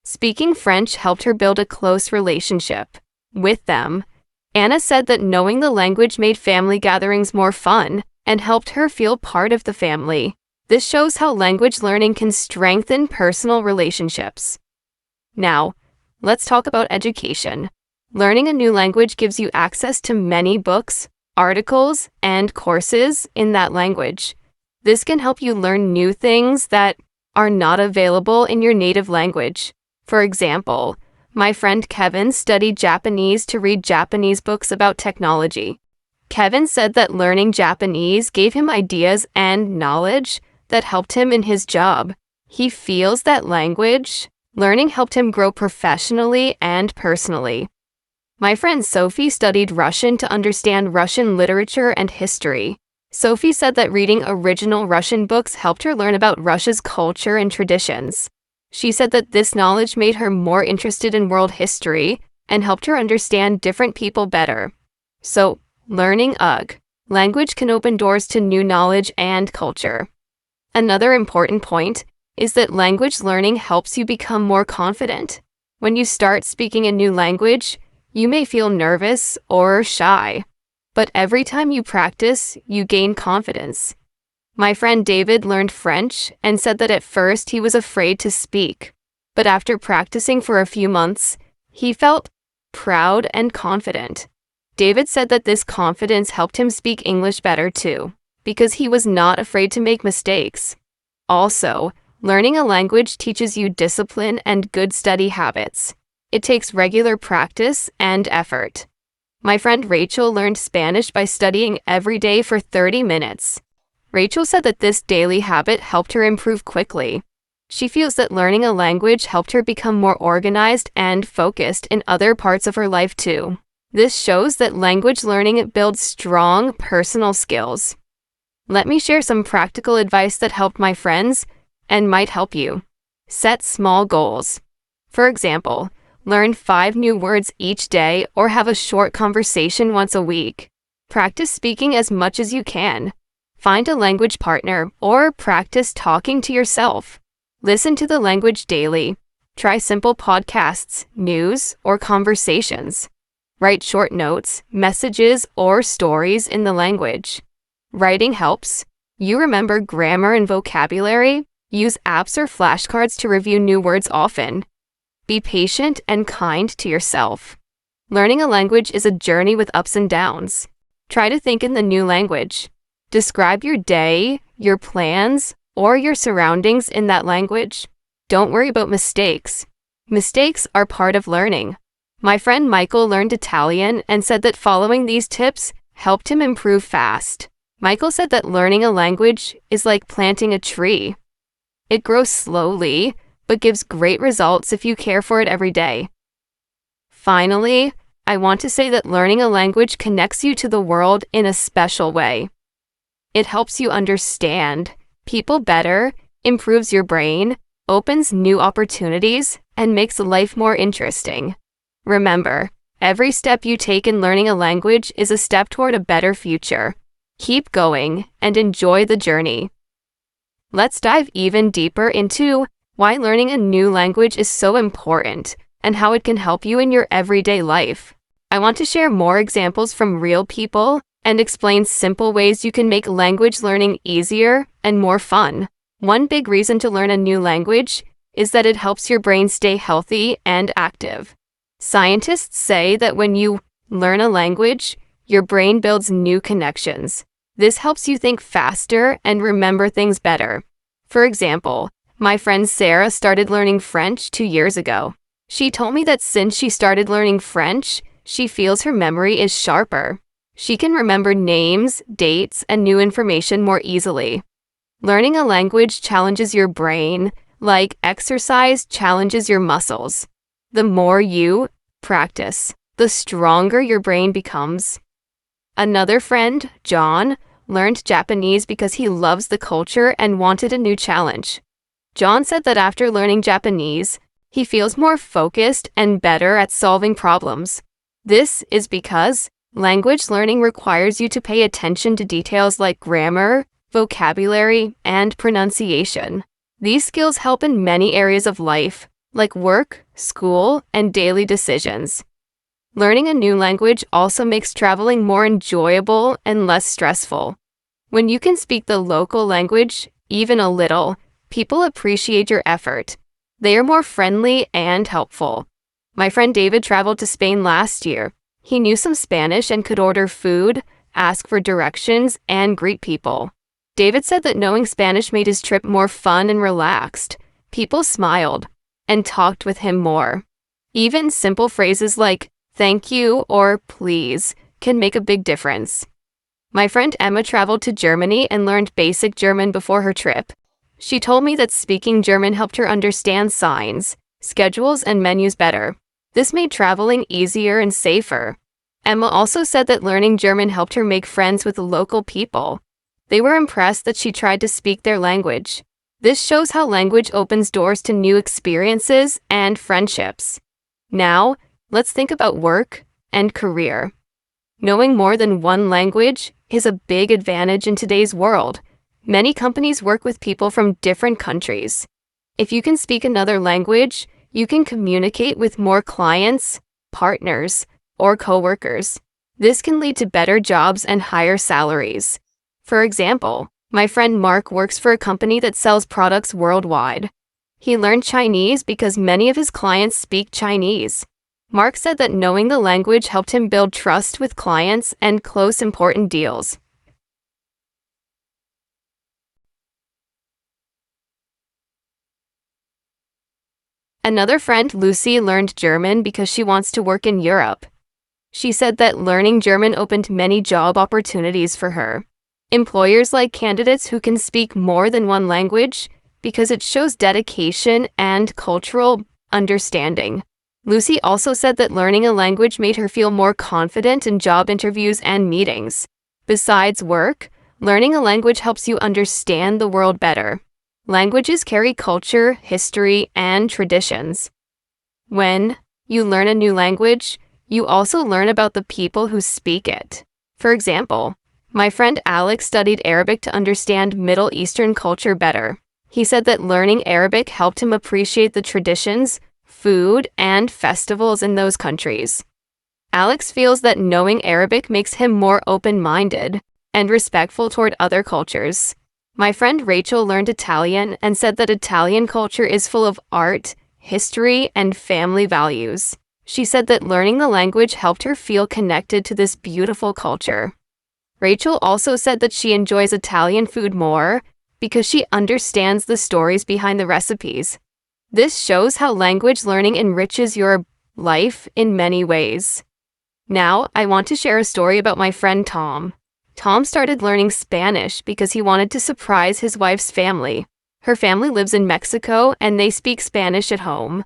Speaking French helped her build a close relationship with them. Anna said that knowing the language made family gatherings more fun and helped her feel part of the family. This shows how language learning can strengthen personal relationships. Now, let's talk about education. Learning a new language gives you access to many books, articles, and courses in that language. This can help you learn new things that are not available in your native language. For example, my friend Kevin studied Japanese to read Japanese books about technology. Kevin said that learning Japanese gave him ideas and knowledge that helped him in his job. He feels that language learning helped him grow professionally and personally. My friend Sophie studied Russian to understand Russian literature and history. Sophie said that reading original Russian books helped her learn about Russia's culture and traditions. She said that this knowledge made her more interested in world history and helped her understand different people better. So, learning language can open doors to new knowledge and culture. Another important point is that language learning helps you become more confident. When you start speaking a new language, you may feel nervous or shy. but every time you practice, you gain confidence. My friend David learned French and said that at first he was afraid to speak, but after practicing for a few months, he felt proud and confident. David said that this confidence helped him speak English better too, because he was not afraid to make mistakes. Also, learning a language teaches you discipline and good study habits. It takes regular practice and effort. My friend Rachel learned Spanish by studying every day for 30 minutes. Rachel said that this daily habit helped her improve quickly. She feels that learning a language helped her become more organized and focused in other parts of her life too. This shows that language learning builds strong personal skills. Let me share some practical advice that helped my friends and might help you. Set small goals. For example, learn 5 new words each day or have a short conversation once a week. Practice speaking as much as you can. Find a language partner or practice talking to yourself. Listen to the language daily. Try simple podcasts, news, or conversations. Write short notes, messages, or stories in the language. Writing helps. You remember grammar and vocabulary? Use apps or flashcards to review new words often. Be patient and kind to yourself. Learning a language is a journey with ups and downs. Try to think in the new language. Describe your day, your plans, or your surroundings in that language. Don't worry about mistakes. Mistakes are part of learning. My friend Michael learned Italian and said that following these tips helped him improve fast. Michael said that learning a language is like planting a tree. It grows slowly, but gives great results if you care for it every day. Finally, I want to say that learning a language connects you to the world in a special way. It helps you understand people better, improves your brain, opens new opportunities, and makes life more interesting. Remember, every step you take in learning a language is a step toward a better future. Keep going and enjoy the journey. Let's dive even deeper into why learning a new language is so important and how it can help you in your everyday life. I want to share more examples from real people and explain simple ways you can make language learning easier and more fun. One big reason to learn a new language is that it helps your brain stay healthy and active. Scientists say that when you learn a language, your brain builds new connections. This helps you think faster and remember things better. For example, my friend Sarah started learning French 2 years ago. She told me that since she started learning French, she feels her memory is sharper. She can remember names, dates, and new information more easily. Learning a language challenges your brain, like exercise challenges your muscles. The more you practice, the stronger your brain becomes. Another friend, John, learned Japanese because he loves the culture and wanted a new challenge. John said that after learning Japanese, he feels more focused and better at solving problems. This is because language learning requires you to pay attention to details like grammar, vocabulary, and pronunciation. These skills help in many areas of life, like work, school, and daily decisions. Learning a new language also makes traveling more enjoyable and less stressful. When you can speak the local language, even a little, people appreciate your effort. They are more friendly and helpful. My friend David traveled to Spain last year. He knew some Spanish and could order food, ask for directions, and greet people. David said that knowing Spanish made his trip more fun and relaxed. People smiled and talked with him more. Even simple phrases like thank you or please can make a big difference. My friend Emma traveled to Germany and learned basic German before her trip. She told me that speaking German helped her understand signs, schedules, and menus better. This made traveling easier and safer. Emma also said that learning German helped her make friends with local people. They were impressed that she tried to speak their language. This shows how language opens doors to new experiences and friendships. Now, let's think about work and career. Knowing more than one language is a big advantage in today's world. Many companies work with people from different countries. If you can speak another language, you can communicate with more clients, partners, or coworkers. This can lead to better jobs and higher salaries. For example, my friend Mark works for a company that sells products worldwide. He learned Chinese because many of his clients speak Chinese. Mark said that knowing the language helped him build trust with clients and close important deals. Another friend, Lucy, learned German because she wants to work in Europe. She said that learning German opened many job opportunities for her. Employers like candidates who can speak more than one language because it shows dedication and cultural understanding. Lucy also said that learning a language made her feel more confident in job interviews and meetings. Besides work, learning a language helps you understand the world better. Languages carry culture, history, and traditions. When you learn a new language, you also learn about the people who speak it. For example, my friend Alex studied Arabic to understand Middle Eastern culture better. He said that learning Arabic helped him appreciate the traditions, food, and festivals in those countries. Alex feels that knowing Arabic makes him more open-minded and respectful toward other cultures. My friend Rachel learned Italian and said that Italian culture is full of art, history, and family values. She said that learning the language helped her feel connected to this beautiful culture. Rachel also said that she enjoys Italian food more because she understands the stories behind the recipes. This shows how language learning enriches your life in many ways. Now, I want to share a story about my friend Tom. Tom started learning Spanish because he wanted to surprise his wife's family. Her family lives in Mexico and they speak Spanish at home.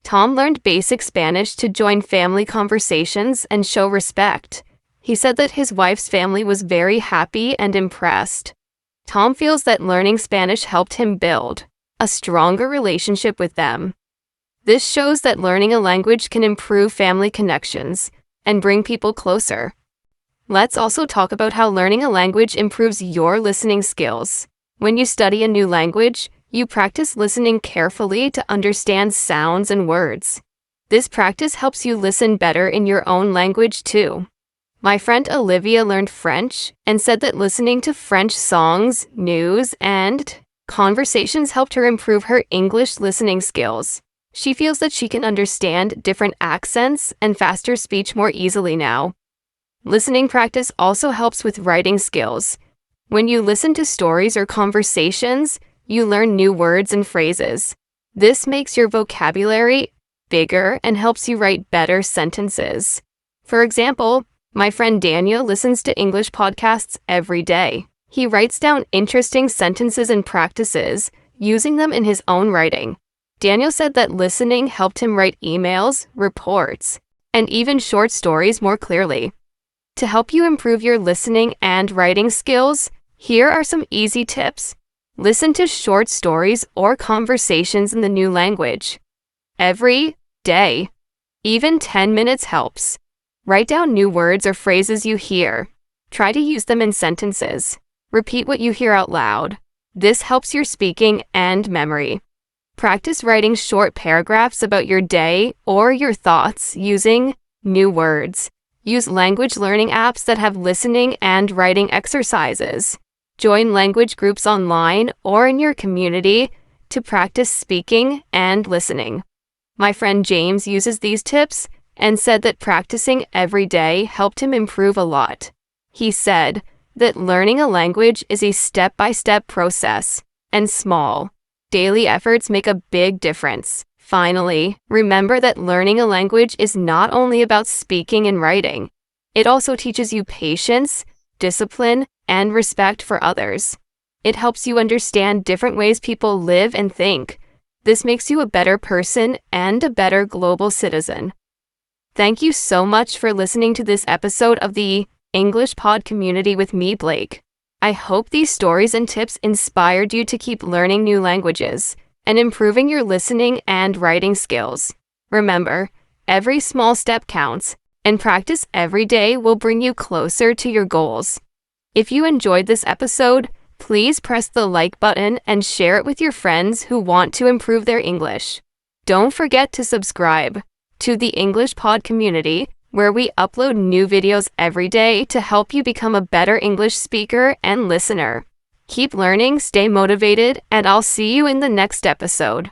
Tom learned basic Spanish to join family conversations and show respect. He said that his wife's family was very happy and impressed. Tom feels that learning Spanish helped him build a stronger relationship with them. This shows that learning a language can improve family connections and bring people closer. Let's also talk about how learning a language improves your listening skills. When you study a new language, you practice listening carefully to understand sounds and words. This practice helps you listen better in your own language too. My friend Olivia learned French and said that listening to French songs, news, and conversations helped her improve her English listening skills. She feels that she can understand different accents and faster speech more easily now. Listening practice also helps with writing skills. When you listen to stories or conversations, you learn new words and phrases. This makes your vocabulary bigger and helps you write better sentences. For example, my friend Daniel listens to English podcasts every day. He writes down interesting sentences and practices, using them in his own writing. Daniel said that listening helped him write emails, reports, and even short stories more clearly. To help you improve your listening and writing skills, here are some easy tips. Listen to short stories or conversations in the new language every day. Even 10 minutes helps. Write down new words or phrases you hear. Try to use them in sentences. Repeat what you hear out loud. This helps your speaking and memory. Practice writing short paragraphs about your day or your thoughts using new words. Use language learning apps that have listening and writing exercises. Join language groups online or in your community to practice speaking and listening. My friend James uses these tips and said that practicing every day helped him improve a lot. He said that learning a language is a step-by-step process, and small, daily efforts make a big difference. Finally, remember that learning a language is not only about speaking and writing. It also teaches you patience, discipline, and respect for others. It helps you understand different ways people live and think. This makes you a better person and a better global citizen. Thank you so much for listening to this episode of the English Pod Community with me, Blake. I hope these stories and tips inspired you to keep learning new languages and improving your listening and writing skills. Remember, every small step counts, and practice every day will bring you closer to your goals. If you enjoyed this episode, please press the like button and share it with your friends who want to improve their English. Don't forget to subscribe to the English Pod Community, where we upload new videos every day to help you become a better English speaker and listener. Keep learning, stay motivated, and I'll see you in the next episode.